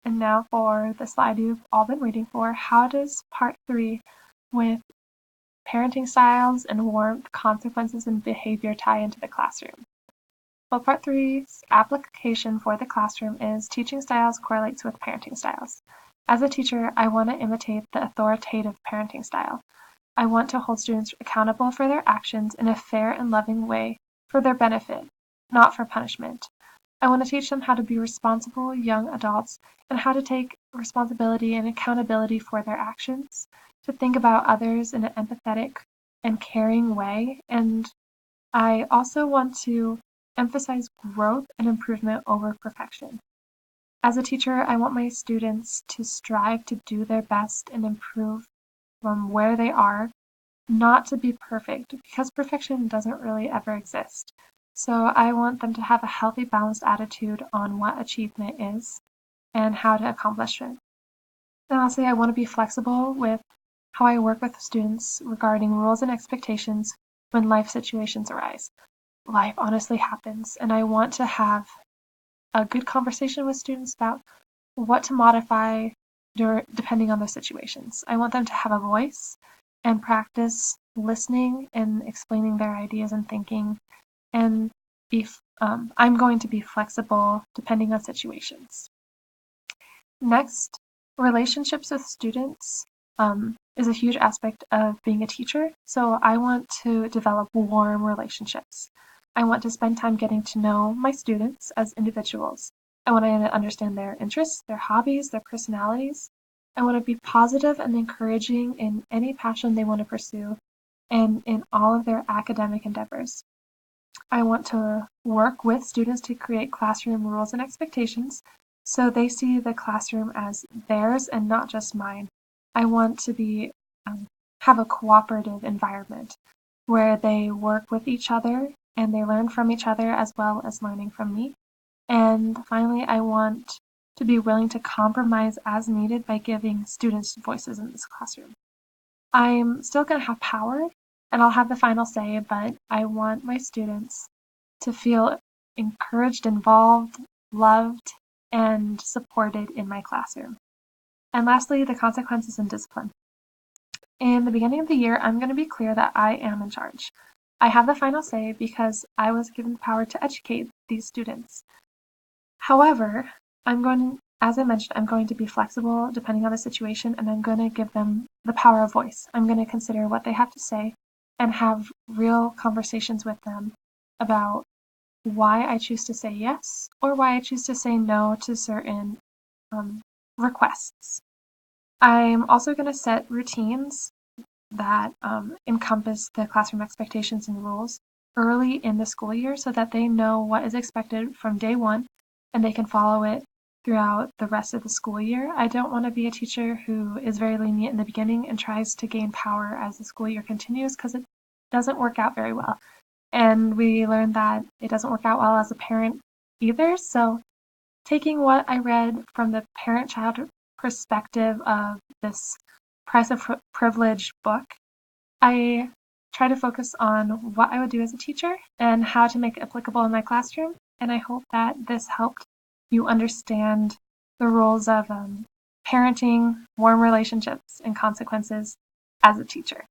And now for the slide you've all been waiting for. How does part 3 with parenting styles and warmth, consequences, and behavior tie into the classroom? Well, part 3's application for the classroom is teaching styles correlates with parenting styles. As a teacher, I want to imitate the authoritative parenting style. I want to hold students accountable for their actions in a fair and loving way for their benefit, not for punishment. I want to teach them how to be responsible young adults and how to take responsibility and accountability for their actions, to think about others in an empathetic and caring way. And I also want to emphasize growth and improvement over perfection. As a teacher, I want my students to strive to do their best and improve from where they are, not to be perfect, because perfection doesn't really ever exist. So I want them to have a healthy, balanced attitude on what achievement is and how to accomplish it. And lastly, I want to be flexible with how I work with students regarding rules and expectations when life situations arise. Life honestly happens, and I want to have a good conversation with students about what to modify depending on their situations. I want them to have a voice and practice listening and explaining their ideas and thinking, and I'm going to be flexible depending on situations. Next, relationships with students is a huge aspect of being a teacher, so I want to develop warm relationships. I want to spend time getting to know my students as individuals. I want to understand their interests, their hobbies, their personalities. I want to be positive and encouraging in any passion they want to pursue and in all of their academic endeavors. I want to work with students to create classroom rules and expectations so they see the classroom as theirs and not just mine. I want to have a cooperative environment where they work with each other and they learn from each other as well as learning from me. And finally, I want to be willing to compromise as needed by giving students voices in this classroom. I'm still going to have power and I'll have the final say, but I want my students to feel encouraged, involved, loved, and supported in my classroom. And lastly, the consequences and discipline. In the beginning of the year, I'm going to be clear that I am in charge. I have the final say because I was given the power to educate these students. However, as I mentioned, I'm going to be flexible depending on the situation, and I'm going to give them the power of voice. I'm going to consider what they have to say and have real conversations with them about why I choose to say yes or why I choose to say no to certain requests. I'm also going to set routines that encompass the classroom expectations and rules early in the school year so that they know what is expected from day one and they can follow it throughout the rest of the school year. I don't want to be a teacher who is very lenient in the beginning and tries to gain power as the school year continues, because it doesn't work out very well. And we learned that it doesn't work out well as a parent either. So taking what I read from the parent-child perspective of this Price of Privilege book, I try to focus on what I would do as a teacher and how to make it applicable in my classroom. And I hope that this helped you understand the roles of parenting, warm relationships, and consequences as a teacher.